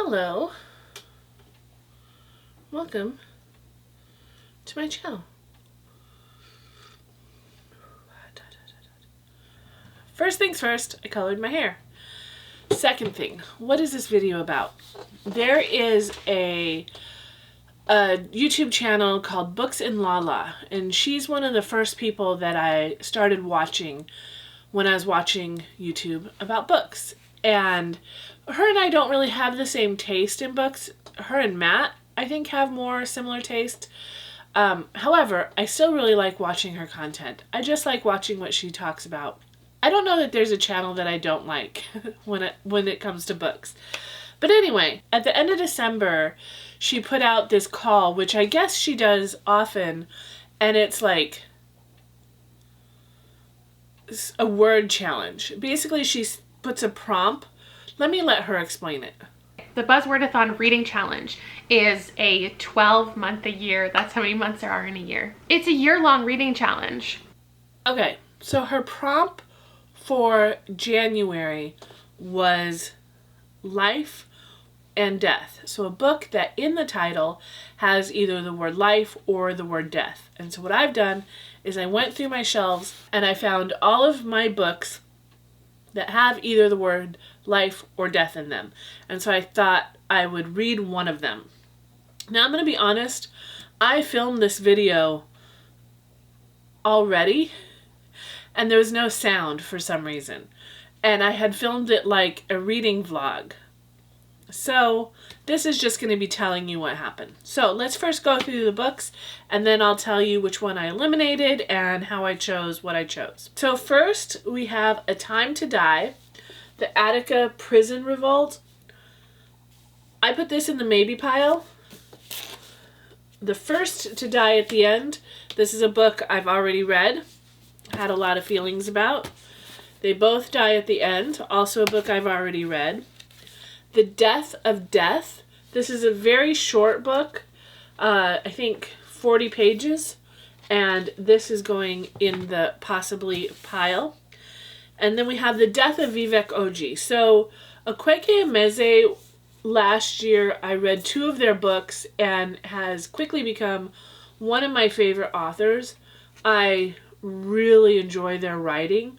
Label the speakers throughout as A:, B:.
A: Hello, welcome to my channel. First things first, I colored my hair. Second thing, what is this video about? There is a YouTube channel called Books in Lala, and she's one of the first people that I started watching when I was watching YouTube about books. And her and I don't really have the same taste in books. Her and Matt, I think, have more similar taste. However, I still really like watching her content. I just like watching what she talks about. I don't know that there's a channel that I don't like when it comes to books. But anyway, at the end of December, she put out this call, which I guess she does often, and it's like a word challenge. Basically, she puts a prompt. Let me let her explain it.
B: The Buzzwordathon reading challenge is a 12-month a year. That's how many months there are in a year. It's a year-long reading challenge.
A: Okay, so her prompt for January was life and death. So a book that in the title has either the word life or the word death. And so what I've done is I went through my shelves and I found all of my books that have either the word life or death in them. And so I thought I would read one of them. Now I'm going to be honest, I filmed this video already and there was no sound for some reason. And I had filmed it like a reading vlog. So this is just going to be telling you what happened. So let's first go through the books and then I'll tell you which one I eliminated and how I chose what I chose. So first we have A Time to Die, the Attica Prison Revolt. I put this in the maybe pile. The First to Die at the End. This is a book I've already read, had a lot of feelings about. They Both Die at the End, also a book I've already read. The Death of Death. This is a very short book, I think 40 pages, and this is going in the possibly pile. And then we have The Death of Vivek Oji. So Akweke Emeze, last year I read 2 of their books and has quickly become one of my favorite authors. I really enjoy their writing.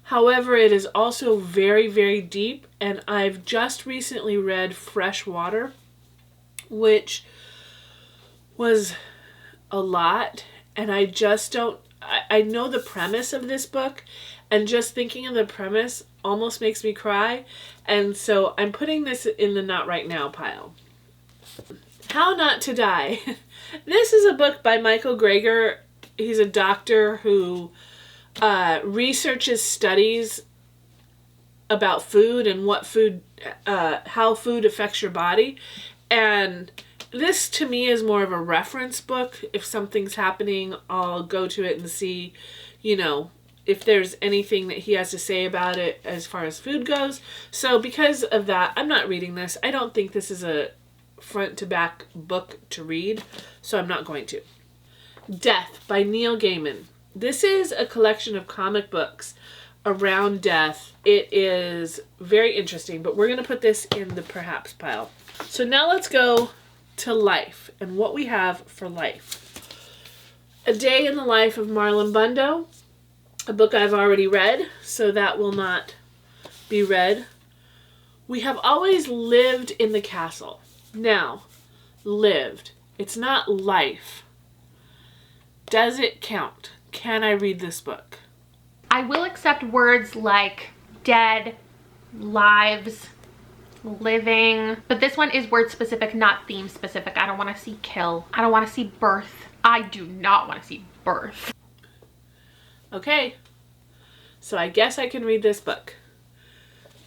A: However, it is also very, very deep, and I've just recently read Fresh Water, which was a lot, and I just don't, I know the premise of this book, and just thinking of the premise almost makes me cry, and so I'm putting this in the not right now pile. How Not to Die. This is a book by Michael Greger. He's a doctor who researches studies about food and what food, how food affects your body. And this to me is more of a reference book. If something's happening, I'll go to it and see, you know, if there's anything that he has to say about it as far as food goes. So because of that, I'm not reading this. I don't think this is a front to back book to read, so I'm not going to. Death by Neil Gaiman. This is a collection of comic books around death. It is very interesting, but we're going to put this in the perhaps pile. So now let's go to life and what we have for life. A Day in the Life of Marlon Bundo, a book I've already read, so that will not be read. We Have Always Lived in the Castle. Now, lived. It's not life. Does it count? Can I read this book?
B: I will accept words like dead, lives, living, but this one is word specific, not theme specific. I don't want to see kill. I don't want to see birth. I do not want to see birth.
A: Okay, so I guess I can read this book.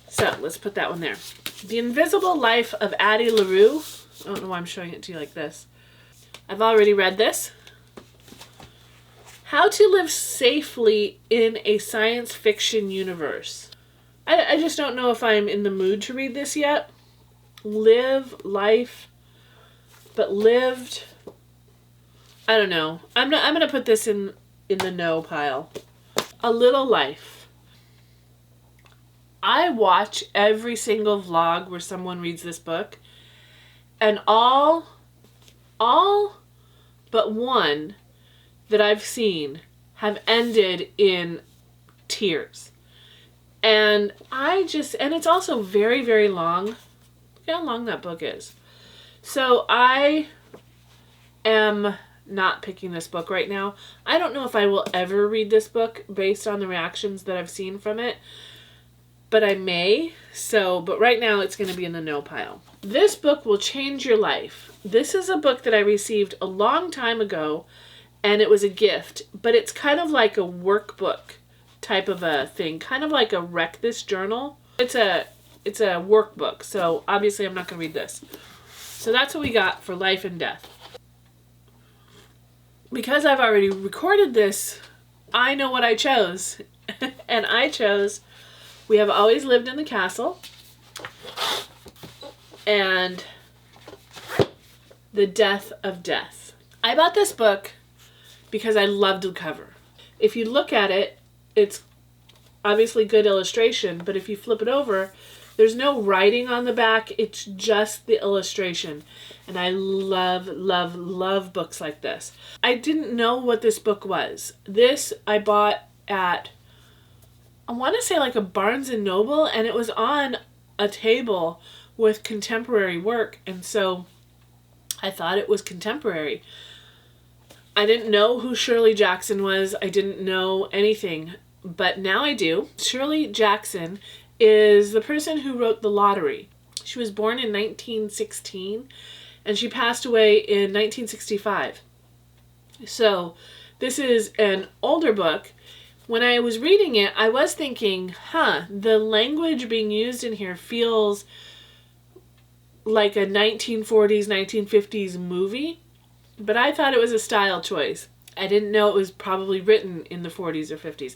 A: So let's put that one there. The Invisible Life of Addie LaRue. I don't know why I'm showing it to you like this. I've already read this. How to Live Safely in a Science Fiction Universe. I just don't know if I'm in the mood to read this yet. Live, life, but lived. I don't know. I'm going to put this in the no pile. A Little Life. I watch every single vlog where someone reads this book, and all but one that I've seen have ended in tears. And it's also very, very long. Look how long that book is. So I am not picking this book right now. I don't know if I will ever read this book based on the reactions that I've seen from it, but I may. But right now it's going to be in the no pile. This book will change your life. This is a book that I received a long time ago, and it was a gift, but it's kind of like a workbook type of a thing, kind of like a Wreck This journal. It's a workbook, so obviously I'm not going to read this. So that's what we got for Life and Death. Because I've already recorded this, I know what I chose. And I chose We Have Always Lived in the Castle and The Death of Death. I bought this book because I loved the cover. If you look at it, it's obviously good illustration, but if you flip it over, there's no writing on the back. It's just the illustration. And I love, love, love books like this. I didn't know what this book was. This I bought at, I want to say like a Barnes and Noble, and it was on a table with contemporary work. And so I thought it was contemporary. I didn't know who Shirley Jackson was. I didn't know anything, but now I do. Shirley Jackson is the person who wrote The Lottery. She was born in 1916 and she passed away in 1965. So this is an older book. When I was reading it, I was thinking, the language being used in here feels like a 1940s, 1950s movie. But I thought it was a style choice. I didn't know it was probably written in the 40s or 50s.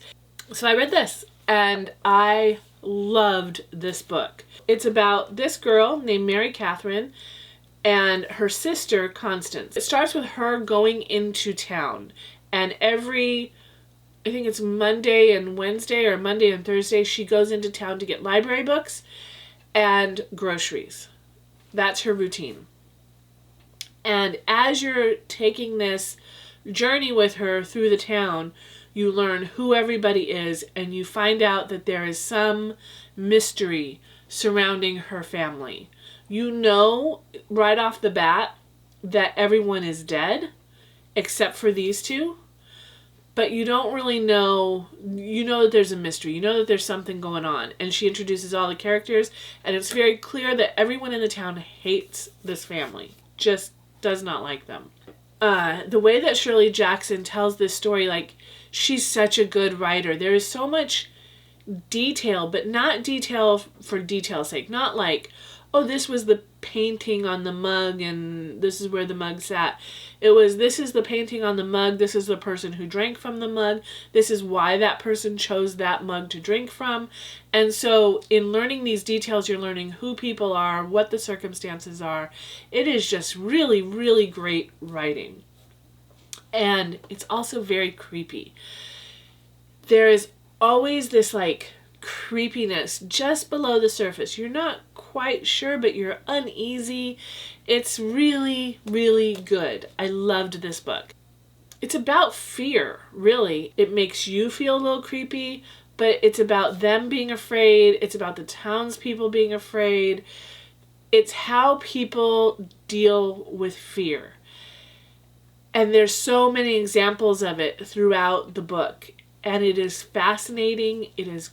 A: So I read this, and I loved this book. It's about this girl named Mary Catherine and her sister Constance. It starts with her going into town, and I think it's Monday and Wednesday or Monday and Thursday, she goes into town to get library books and groceries. That's her routine. And as you're taking this journey with her through the town, you learn who everybody is, and you find out that there is some mystery surrounding her family. You know right off the bat that everyone is dead, except for these two. But you don't really know, you know that there's a mystery. You know that there's something going on. And she introduces all the characters, and it's very clear that everyone in the town hates this family. Just does not like them. The way that Shirley Jackson tells this story, like, she's such a good writer. There is so much detail, but not detail for detail's sake. Not like, oh, this was the painting on the mug and this is where the mug sat. It was, this is the painting on the mug, this is the person who drank from the mug, this is why that person chose that mug to drink from. And so in learning these details, you're learning who people are, what the circumstances are. It is just really, really great writing. And it's also very creepy. There is always this like creepiness just below the surface. You're not quite sure, but you're uneasy. It's really, really good. I loved this book. It's about fear, really. It makes you feel a little creepy, but it's about them being afraid. It's about the townspeople being afraid. It's how people deal with fear. And there's so many examples of it throughout the book. And it is fascinating. It is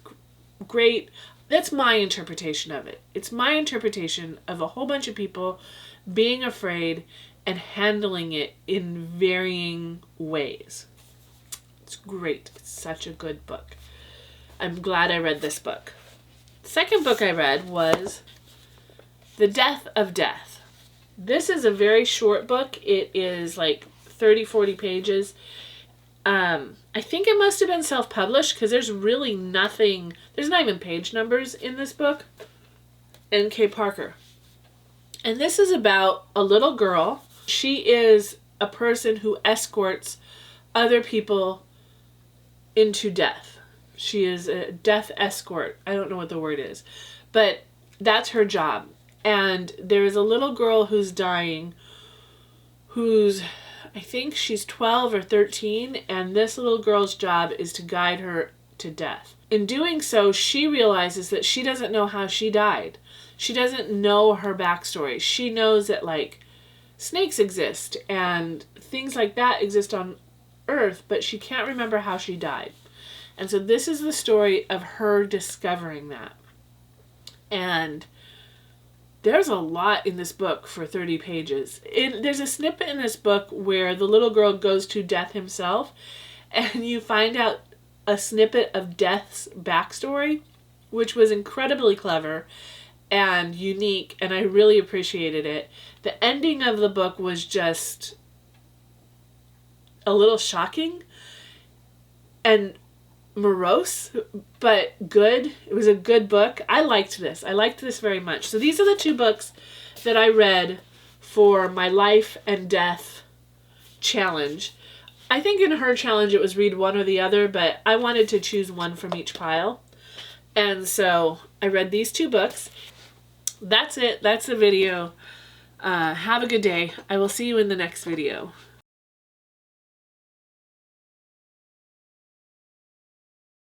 A: great. That's my interpretation of it. It's my interpretation of a whole bunch of people being afraid and handling it in varying ways. It's great. It's such a good book. I'm glad I read this book. The second book I read was The Death of Death. This is a very short book. It is like 30, 40 pages. I think it must have been self-published because there's really nothing, there's not even page numbers in this book. N.K. Parker. And this is about a little girl. She is a person who escorts other people into death. She is a death escort. I don't know what the word is, but that's her job. And there is a little girl who's dying, who's, I think she's 12 or 13, and this little girl's job is to guide her to death. In doing so, she realizes that she doesn't know how she died. She doesn't know her backstory. She knows that, like, snakes exist and things like that exist on Earth, but she can't remember how she died. And so this is the story of her discovering that. And there's a lot in this book for 30 pages. There's a snippet in this book where the little girl goes to Death himself, and you find out a snippet of Death's backstory, which was incredibly clever and unique, and I really appreciated it. The ending of the book was just a little shocking and morose, but good. It was a good book. I liked this. I liked this very much. So these are the 2 books that I read for my life and death challenge. I think in her challenge it was read one or the other, but I wanted to choose one from each pile. And so I read these 2 books. That's it. That's the video. Have a good day. I will see you in the next video.